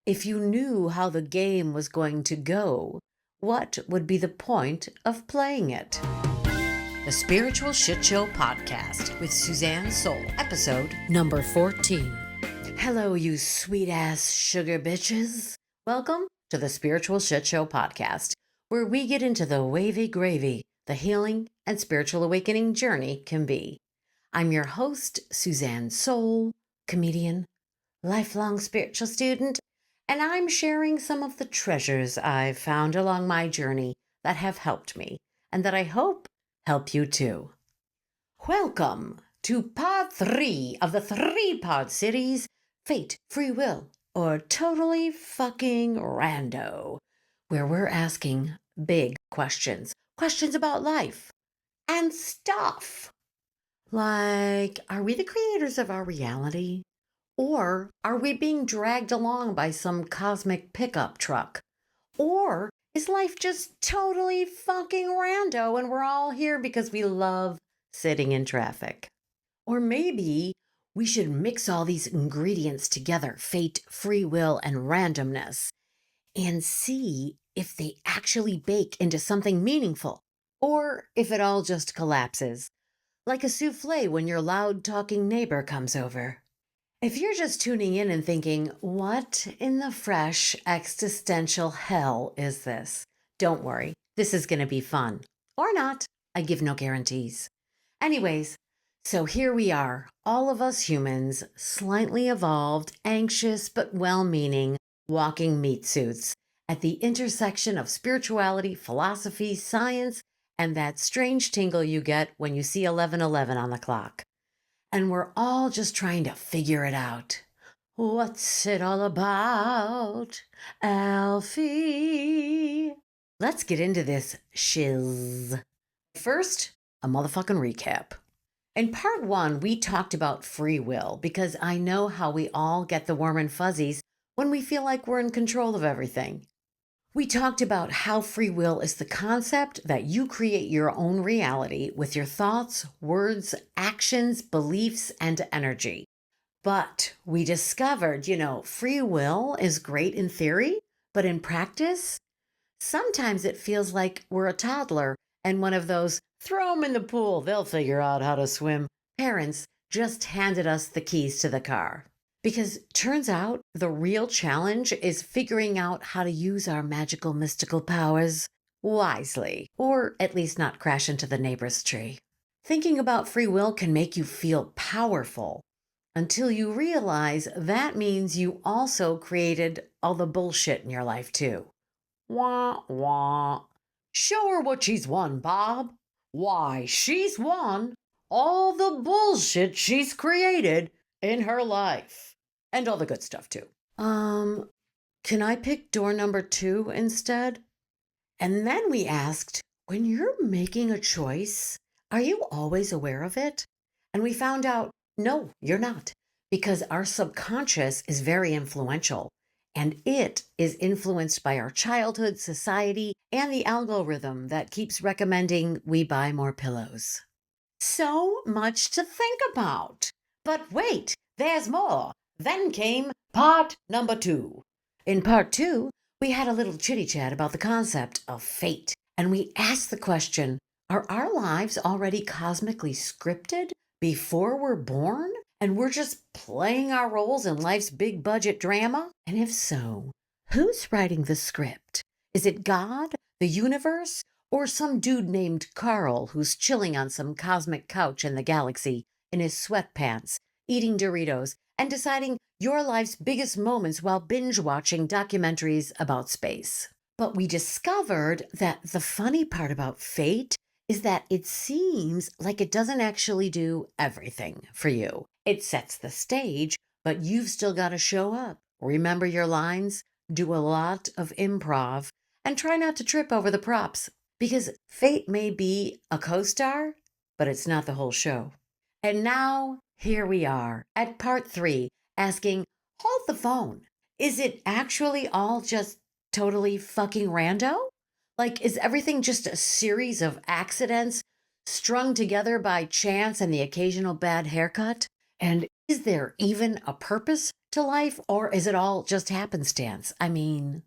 If you knew how the game was going to go, what would be the point of playing it? The Spiritual Shit Show Podcast with Suzanne Soul, episode number 14. Hello, you sweet-ass sugar bitches. Welcome to the Spiritual Shit Show Podcast, where we get into the wavy gravy the healing and spiritual awakening journey can be. I'm your host, Suzanne Soul, comedian, lifelong spiritual student, and I'm sharing some of the treasures I've found along my journey that have helped me and that I hope help you too. Welcome to part 3 of the 3-part series, Fate, Free Will, or Totally Fucking Rando, where we're asking big questions about life and stuff. Like, are we the creators of our reality? Or are we being dragged along by some cosmic pickup truck? Or is life just totally fucking rando and we're all here because we love sitting in traffic? Or maybe we should mix all these ingredients together, fate, free will, and randomness, and see if they actually bake into something meaningful, or if it all just collapses, like a souffle when your loud-talking neighbor comes over. If you're just tuning in and thinking, what in the fresh existential hell is this? Don't worry, this is going to be fun. Or not, I give no guarantees. Anyways, so here we are, all of us humans, slightly evolved, anxious but well-meaning, walking meat suits, at the intersection of spirituality, philosophy, science, and that strange tingle you get when you see 11:11 on the clock. And we're all just trying to figure it out. What's it all about, Alfie? Let's get into this shiz. First, a motherfucking recap. In part 1, we talked about free will because I know how we all get the warm and fuzzies when we feel like we're in control of everything. We talked about how free will is the concept that you create your own reality with your thoughts, words, actions, beliefs, and energy. But we discovered, free will is great in theory, but in practice, sometimes it feels like we're a toddler and one of those throw them in the pool, they'll figure out how to swim parents just handed us the keys to the car. Because turns out the real challenge is figuring out how to use our magical mystical powers wisely, or at least not crash into the neighbor's tree. Thinking about free will can make you feel powerful until you realize that means you also created all the bullshit in your life too. Wah, wah. Show her what she's won, Bob. Why, she's won all the bullshit she's created in her life. And all the good stuff, too. Can I pick door number 2 instead? And then we asked, when you're making a choice, are you always aware of it? And we found out, no, you're not, because our subconscious is very influential, and it is influenced by our childhood, society, and the algorithm that keeps recommending we buy more pillows. So much to think about. But wait, there's more. Then came part number 2. In part 2, we had a little chitty-chat about the concept of fate, and we asked the question, are our lives already cosmically scripted before we're born, and we're just playing our roles in life's big-budget drama? And if so, who's writing the script? Is it God, the universe, or some dude named Carl who's chilling on some cosmic couch in the galaxy in his sweatpants, eating Doritos, and deciding your life's biggest moments while binge-watching documentaries about space? But we discovered that the funny part about fate is that it seems like it doesn't actually do everything for you. It sets the stage, but you've still got to show up. Remember your lines, do a lot of improv, and try not to trip over the props. Because fate may be a co-star, but it's not the whole show. And now, here we are at part 3, asking, hold the phone. Is it actually all just totally fucking rando? Like, is everything just a series of accidents strung together by chance and the occasional bad haircut? And is there even a purpose to life, or is it all just happenstance? I mean,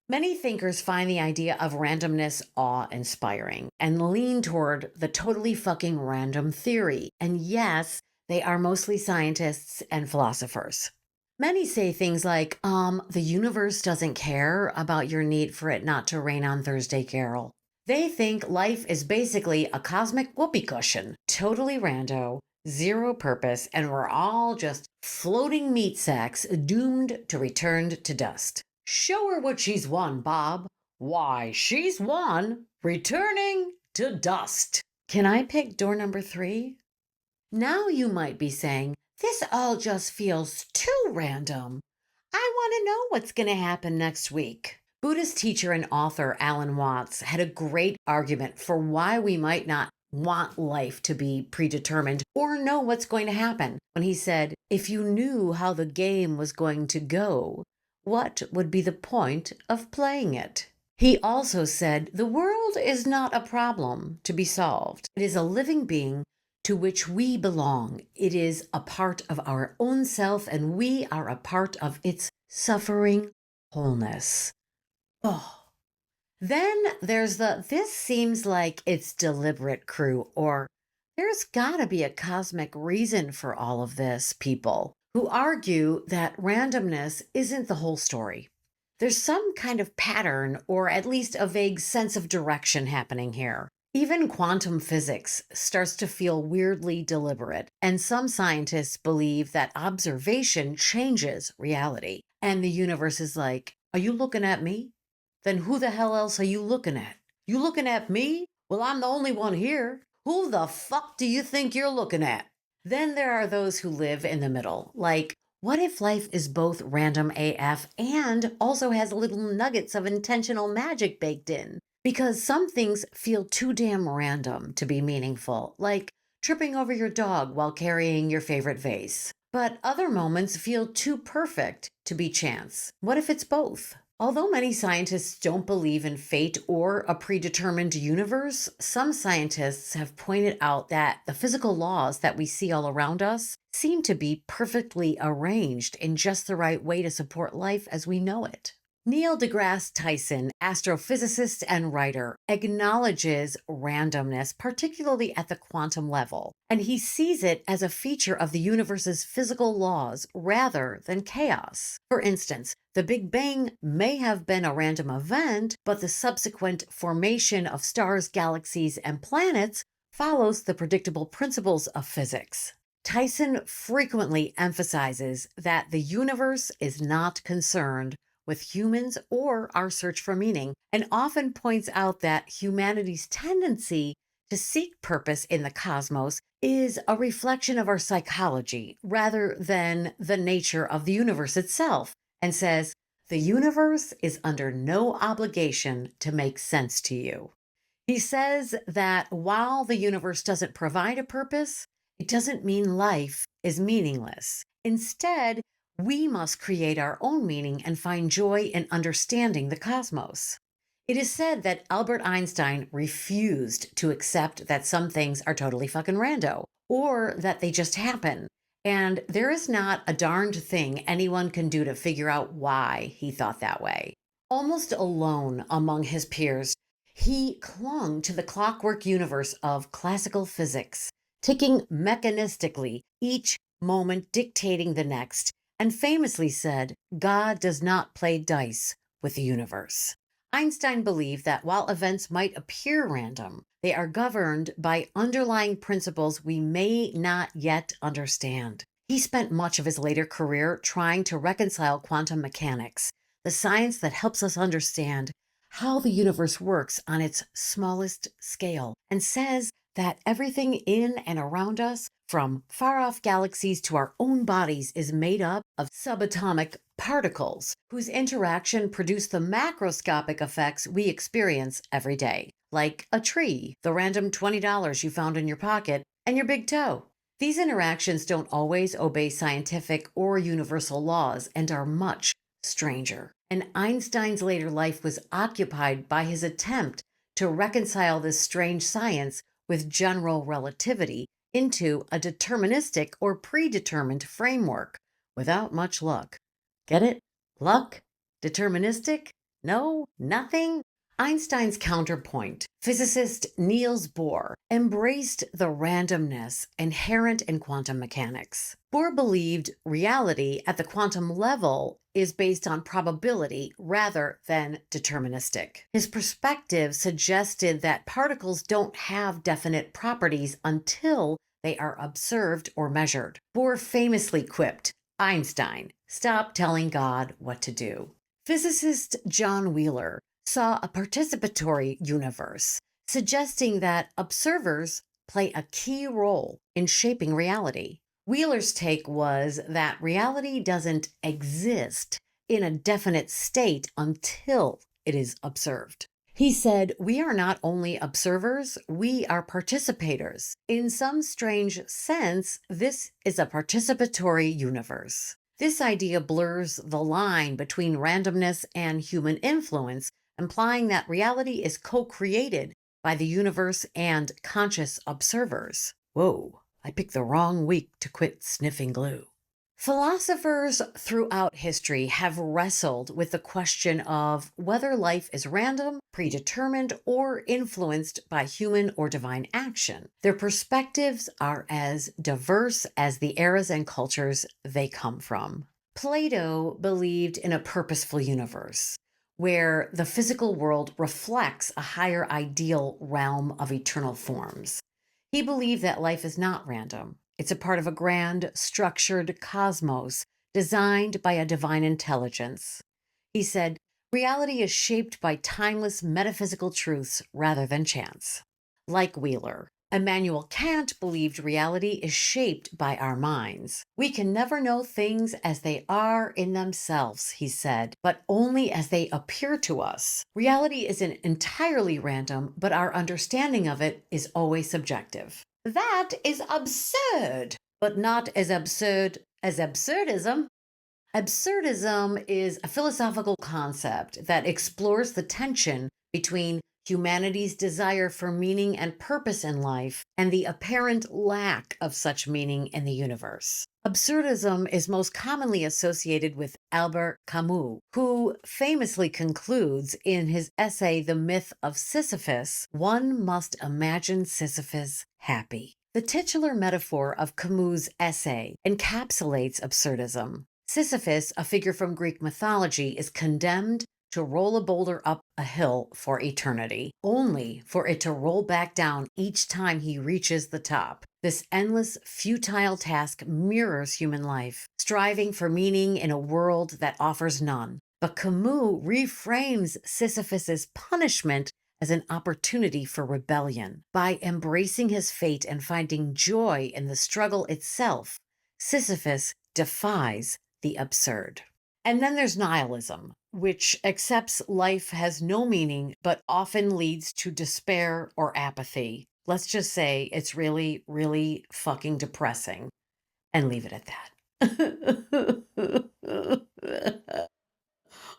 many thinkers find the idea of randomness awe-inspiring and lean toward the totally fucking random theory. And yes, they are mostly scientists and philosophers. Many say things like, the universe doesn't care about your need for it not to rain on Thursday, Carol. They think life is basically a cosmic whoopee cushion, totally rando, zero purpose, and we're all just floating meat sacks doomed to return to dust. Show her what she's won, Bob. Why, she's won returning to dust. Can I pick door number 3? Now you might be saying, this all just feels too random. I want to know what's going to happen next week. Buddhist teacher and author Alan Watts had a great argument for why we might not want life to be predetermined or know what's going to happen when he said, if you knew how the game was going to go, what would be the point of playing it? He also said, the world is not a problem to be solved. It is a living being to which we belong. It is a part of our own self, and we are a part of its suffering wholeness. Oh. Then there's this seems like it's deliberate crew, or there's gotta be a cosmic reason for all of this people who argue that randomness isn't the whole story. There's some kind of pattern, or at least a vague sense of direction happening here. Even quantum physics starts to feel weirdly deliberate, and some scientists believe that observation changes reality. And the universe is like, are you looking at me? Then who the hell else are you looking at? You looking at me? Well, I'm the only one here. Who the fuck do you think you're looking at? Then there are those who live in the middle, like, what if life is both random AF and also has little nuggets of intentional magic baked in? Because some things feel too damn random to be meaningful, like tripping over your dog while carrying your favorite vase. But other moments feel too perfect to be chance. What if it's both? Although many scientists don't believe in fate or a predetermined universe, some scientists have pointed out that the physical laws that we see all around us seem to be perfectly arranged in just the right way to support life as we know it. Neil DeGrasse Tyson, astrophysicist and writer, acknowledges randomness, particularly at the quantum level, and he sees it as a feature of the universe's physical laws rather than chaos. For instance, the Big Bang may have been a random event, but the subsequent formation of stars, galaxies, and planets follows the predictable principles of physics. Tyson frequently emphasizes that the universe is not concerned with humans or our search for meaning, and often points out that humanity's tendency to seek purpose in the cosmos is a reflection of our psychology rather than the nature of the universe itself, and says, the universe is under no obligation to make sense to you. He says that while the universe doesn't provide a purpose, it doesn't mean life is meaningless. Instead, we must create our own meaning and find joy in understanding the cosmos. It is said that Albert Einstein refused to accept that some things are totally fucking rando, or that they just happen. And there is not a darned thing anyone can do to figure out why he thought that way. Almost alone among his peers, he clung to the clockwork universe of classical physics, ticking mechanistically, each moment dictating the next, and famously said, God does not play dice with the universe. Einstein believed that while events might appear random, they are governed by underlying principles we may not yet understand. He spent much of his later career trying to reconcile quantum mechanics, the science that helps us understand how the universe works on its smallest scale, and says that everything in and around us, from far-off galaxies to our own bodies, is made up of subatomic particles whose interaction produce the macroscopic effects we experience every day, like a tree, the random $20 you found in your pocket, and your big toe. These interactions don't always obey scientific or universal laws and are much stranger. And Einstein's later life was occupied by his attempt to reconcile this strange science with general relativity into a deterministic or predetermined framework without much luck. Get it? Luck? Deterministic? No? Nothing? Einstein's counterpoint, physicist Niels Bohr, embraced the randomness inherent in quantum mechanics. Bohr believed reality at the quantum level is based on probability rather than deterministic. His perspective suggested that particles don't have definite properties until they are observed or measured. Bohr famously quipped, "Einstein, stop telling God what to do." Physicist John Wheeler saw a participatory universe, suggesting that observers play a key role in shaping reality. Wheeler's take was that reality doesn't exist in a definite state until it is observed. He said, "We are not only observers, we are participators. In some strange sense, this is a participatory universe." This idea blurs the line between randomness and human influence, implying that reality is co-created by the universe and conscious observers. Whoa, I picked the wrong week to quit sniffing glue. Philosophers throughout history have wrestled with the question of whether life is random, predetermined, or influenced by human or divine action. Their perspectives are as diverse as the eras and cultures they come from. Plato believed in a purposeful universe, where the physical world reflects a higher ideal realm of eternal forms. He believed that life is not random. It's a part of a grand, structured cosmos designed by a divine intelligence. He said, reality is shaped by timeless metaphysical truths rather than chance. Like Wheeler, Immanuel Kant believed reality is shaped by our minds. We can never know things as they are in themselves, he said, but only as they appear to us. Reality isn't entirely random, but our understanding of it is always subjective. That is absurd, but not as absurd as absurdism. Absurdism is a philosophical concept that explores the tension between humanity's desire for meaning and purpose in life and the apparent lack of such meaning in the universe. Absurdism is most commonly associated with Albert Camus, who famously concludes in his essay The Myth of Sisyphus, "One must imagine Sisyphus happy." The titular metaphor of Camus' essay encapsulates absurdism. Sisyphus, a figure from Greek mythology, is condemned to roll a boulder up a hill for eternity, only for it to roll back down each time he reaches the top. This endless, futile task mirrors human life, striving for meaning in a world that offers none. But Camus reframes Sisyphus's punishment as an opportunity for rebellion. By embracing his fate and finding joy in the struggle itself, Sisyphus defies the absurd. And then there's nihilism, which accepts life has no meaning, but often leads to despair or apathy. Let's just say it's really, really fucking depressing and leave it at that.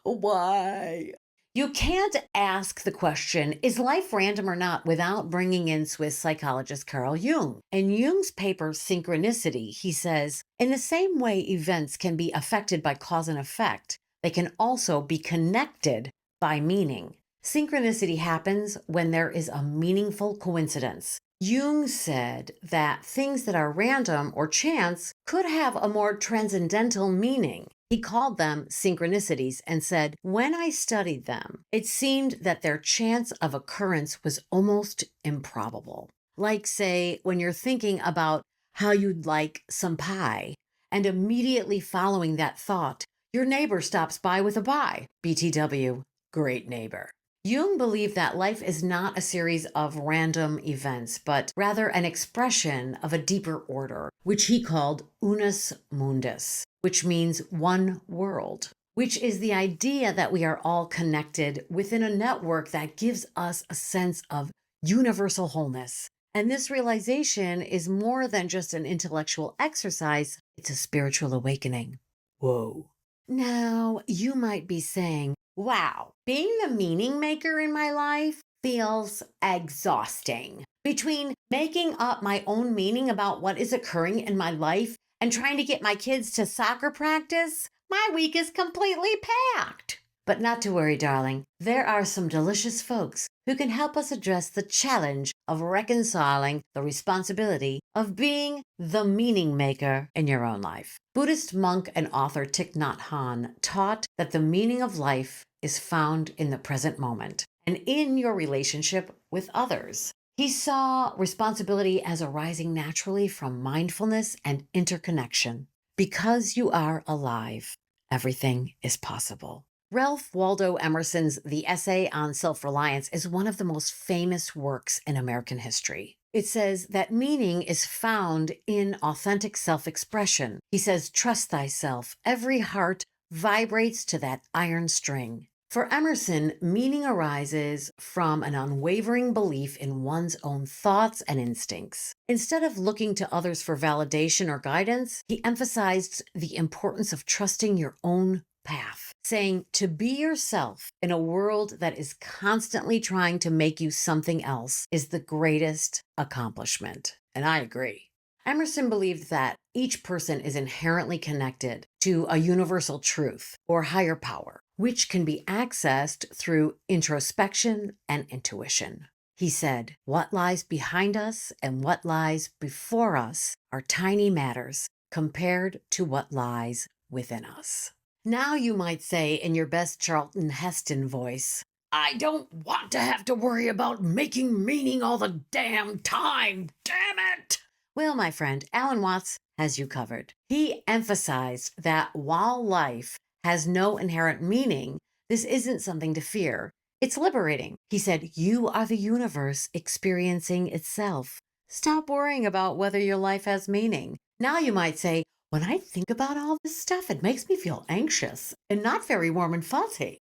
Why? You can't ask the question, is life random or not, without bringing in Swiss psychologist Carl Jung. In Jung's paper, Synchronicity, he says, in the same way events can be affected by cause and effect, they can also be connected by meaning. Synchronicity happens when there is a meaningful coincidence. Jung said that things that are random or chance could have a more transcendental meaning. He called them synchronicities and said, when I studied them, it seemed that their chance of occurrence was almost improbable. Like, say, when you're thinking about how you'd like some pie, and immediately following that thought, your neighbor stops by with a pie. BTW, great neighbor. Jung believed that life is not a series of random events, but rather an expression of a deeper order, which he called unus mundus, which means one world, which is the idea that we are all connected within a network that gives us a sense of universal wholeness. And this realization is more than just an intellectual exercise, it's a spiritual awakening. Whoa. Now, you might be saying, wow, being the meaning maker in my life feels exhausting. Between making up my own meaning about what is occurring in my life and trying to get my kids to soccer practice, my week is completely packed. But not to worry, darling. There are some delicious folks who can help us address the challenge of reconciling the responsibility of being the meaning maker in your own life. Buddhist monk and author Thich Nhat Hanh taught that the meaning of life is found in the present moment and in your relationship with others. He saw responsibility as arising naturally from mindfulness and interconnection. Because you are alive, everything is possible. Ralph Waldo Emerson's The Essay on Self-Reliance is one of the most famous works in American history. It says that meaning is found in authentic self-expression. He says, trust thyself. Every heart vibrates to that iron string. For Emerson, meaning arises from an unwavering belief in one's own thoughts and instincts. Instead of looking to others for validation or guidance, he emphasized the importance of trusting your own path, saying to be yourself in a world that is constantly trying to make you something else is the greatest accomplishment. And I agree. Emerson believed that each person is inherently connected to a universal truth or higher power, which can be accessed through introspection and intuition. He said, what lies behind us and what lies before us are tiny matters compared to what lies within us. Now you might say in your best Charlton Heston voice, I don't want to have to worry about making meaning all the damn time, damn it! Well, my friend, Alan Watts has you covered. He emphasized that while life has no inherent meaning, this isn't something to fear. It's liberating. He said, you are the universe experiencing itself. Stop worrying about whether your life has meaning. Now you might say, when I think about all this stuff, it makes me feel anxious and not very warm and fuzzy.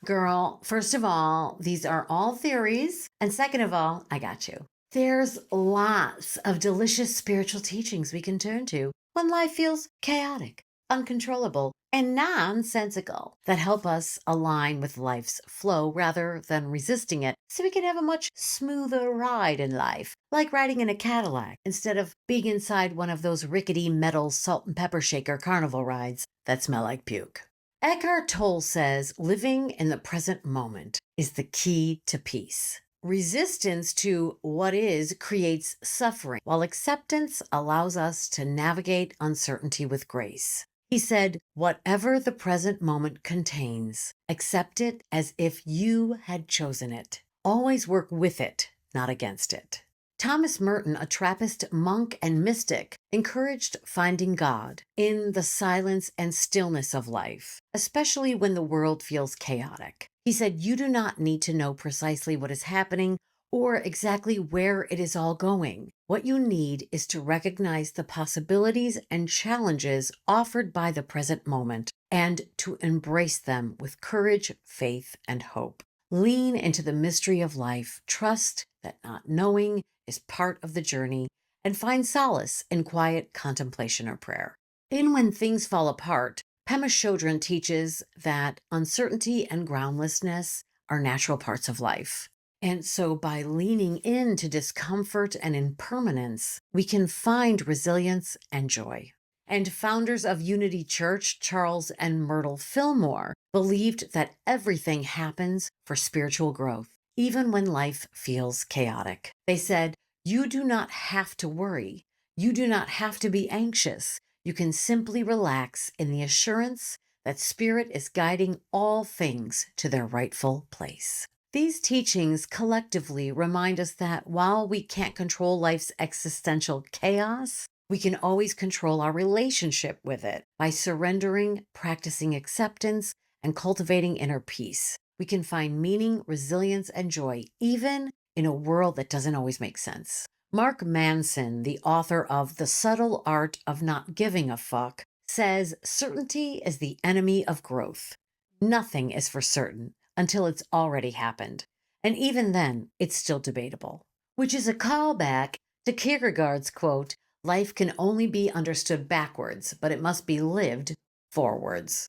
Girl, first of all, these are all theories. And second of all, I got you. There's lots of delicious spiritual teachings we can turn to when life feels chaotic, uncontrollable, and nonsensical that help us align with life's flow rather than resisting it so we can have a much smoother ride in life, like riding in a Cadillac instead of being inside one of those rickety metal salt and pepper shaker carnival rides that smell like puke. Eckhart Tolle says living in the present moment is the key to peace. Resistance to what is creates suffering, while acceptance allows us to navigate uncertainty with grace. He said, whatever the present moment contains, accept it as if you had chosen it. Always work with it, not against it. Thomas Merton, a Trappist monk and mystic, encouraged finding God in the silence and stillness of life, especially when the world feels chaotic. He said, you do not need to know precisely what is happening or exactly where it is all going. What you need is to recognize the possibilities and challenges offered by the present moment and to embrace them with courage, faith, and hope. Lean into the mystery of life. Trust that not knowing is part of the journey, and find solace in quiet contemplation or prayer. In When Things Fall Apart, Pema Chodron teaches that uncertainty and groundlessness are natural parts of life. And so by leaning into discomfort and impermanence, we can find resilience and joy. And founders of Unity Church, Charles and Myrtle Fillmore, believed that everything happens for spiritual growth, even when life feels chaotic. They said, you do not have to worry. You do not have to be anxious. You can simply relax in the assurance that Spirit is guiding all things to their rightful place. These teachings collectively remind us that while we can't control life's existential chaos, we can always control our relationship with it by surrendering, practicing acceptance, and cultivating inner peace. We can find meaning, resilience, and joy, even in a world that doesn't always make sense. Mark Manson, the author of The Subtle Art of Not Giving a Fuck, says certainty is the enemy of growth. Nothing is for certain until it's already happened. And even then, it's still debatable. Which is a callback to Kierkegaard's quote, life can only be understood backwards, but it must be lived forwards.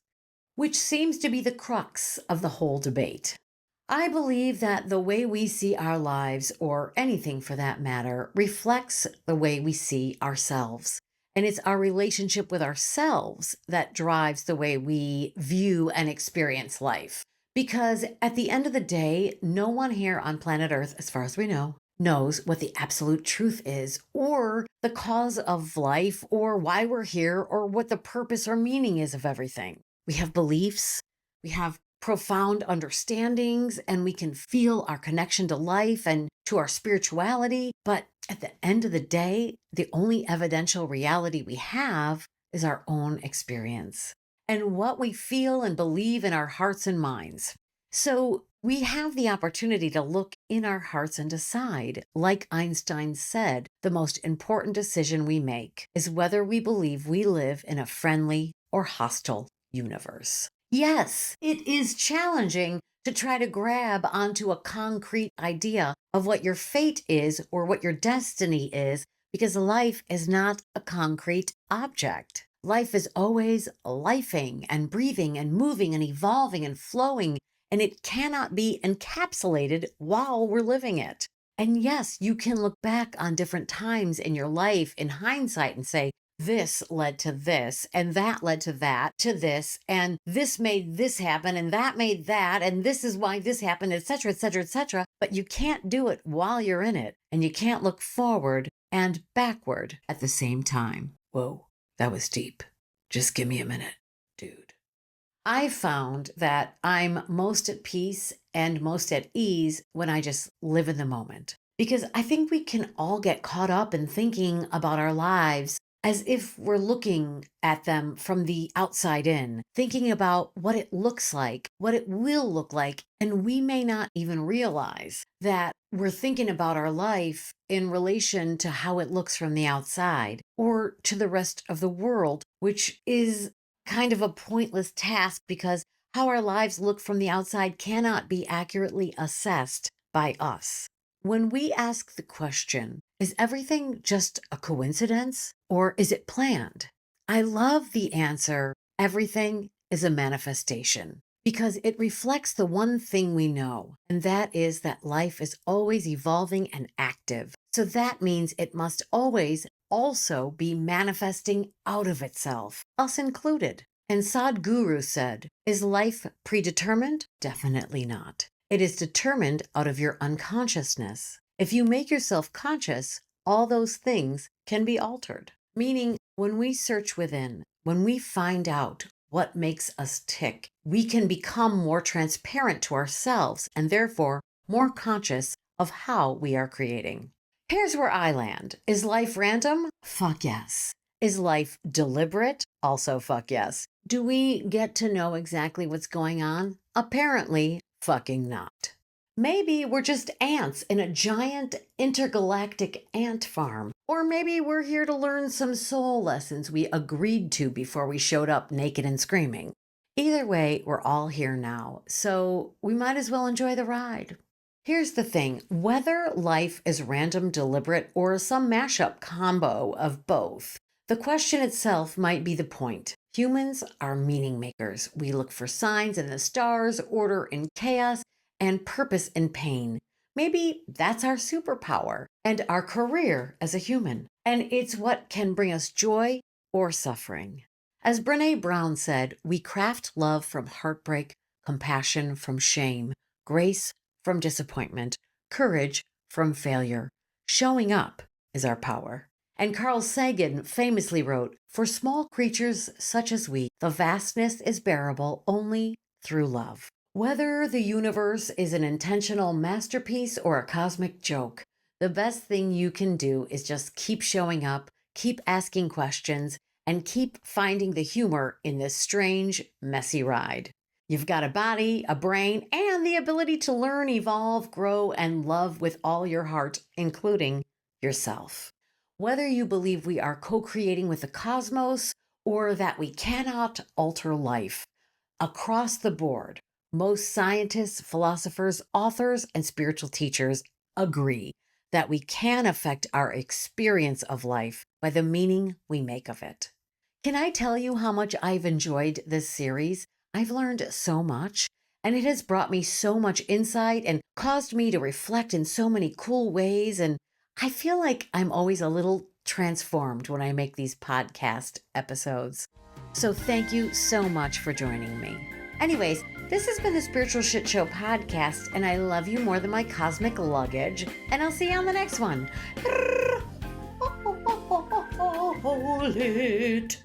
Which seems to be the crux of the whole debate. I believe that the way we see our lives, or anything for that matter, reflects the way we see ourselves. And it's our relationship with ourselves that drives the way we view and experience life. Because at the end of the day, no one here on planet Earth, as far as we know, knows what the absolute truth is, or the cause of life, or why we're here, or what the purpose or meaning is of everything. We have beliefs, we have profound understandings, and we can feel our connection to life and to our spirituality. But at the end of the day, the only evidential reality we have is our own experience and what we feel and believe in our hearts and minds. So we have the opportunity to look in our hearts and decide, like Einstein said, the most important decision we make is whether we believe we live in a friendly or hostile universe. Yes, it is challenging to try to grab onto a concrete idea of what your fate is or what your destiny is, because life is not a concrete object. Life is always lifing and breathing and moving and evolving and flowing, and it cannot be encapsulated while we're living it. And yes, you can look back on different times in your life in hindsight and say, this led to this, and that led to that, to this, and this made this happen, and that made that, and this is why this happened, etc., etc., etc. But you can't do it while you're in it, and you can't look forward and backward at the same time. Whoa, that was deep. Just give me a minute, dude. I found that I'm most at peace and most at ease when I just live in the moment. Because I think we can all get caught up in thinking about our lives as if we're looking at them from the outside in, thinking about what it looks like, what it will look like, and we may not even realize that we're thinking about our life in relation to how it looks from the outside or to the rest of the world, which is kind of a pointless task because how our lives look from the outside cannot be accurately assessed by us. When we ask the question, is everything just a coincidence or is it planned? I love the answer, everything is a manifestation, because it reflects the one thing we know, and that is that life is always evolving and active. So that means it must always also be manifesting out of itself, us included. And Sadhguru said, is life predetermined? Definitely not. It is determined out of your unconsciousness. If you make yourself conscious, all those things can be altered. Meaning, when we search within, when we find out what makes us tick, we can become more transparent to ourselves and therefore more conscious of how we are creating. Here's where I land. Is life random? Fuck yes. Is life deliberate? Also fuck yes. Do we get to know exactly what's going on? Apparently, fucking not. Maybe we're just ants in a giant intergalactic ant farm. Or maybe we're here to learn some soul lessons we agreed to before we showed up naked and screaming. Either way, we're all here now, so we might as well enjoy the ride. Here's the thing, whether life is random, deliberate, or some mashup combo of both, the question itself might be the point. Humans are meaning makers. We look for signs in the stars, order in chaos, and purpose in pain. Maybe that's our superpower and our career as a human. And it's what can bring us joy or suffering. As Brené Brown said, we craft love from heartbreak, compassion from shame, grace from disappointment, courage from failure. Showing up is our power. And Carl Sagan famously wrote, for small creatures such as we, the vastness is bearable only through love. Whether the universe is an intentional masterpiece or a cosmic joke, the best thing you can do is just keep showing up, keep asking questions, and keep finding the humor in this strange, messy ride. You've got a body, a brain, and the ability to learn, evolve, grow, and love with all your heart, including yourself. Whether you believe we are co-creating with the cosmos or that we cannot alter life, across the board, most scientists, philosophers, authors, and spiritual teachers agree that we can affect our experience of life by the meaning we make of it. Can I tell you how much I've enjoyed this series? I've learned so much, And it has brought me so much insight and caused me to reflect in so many cool ways. And I feel like I'm always a little transformed when I make these podcast episodes. So thank you so much for joining me. Anyways, this has been the Spiritual Shit Show podcast, and I love you more than my cosmic luggage. And I'll see you on the next one. Hold it.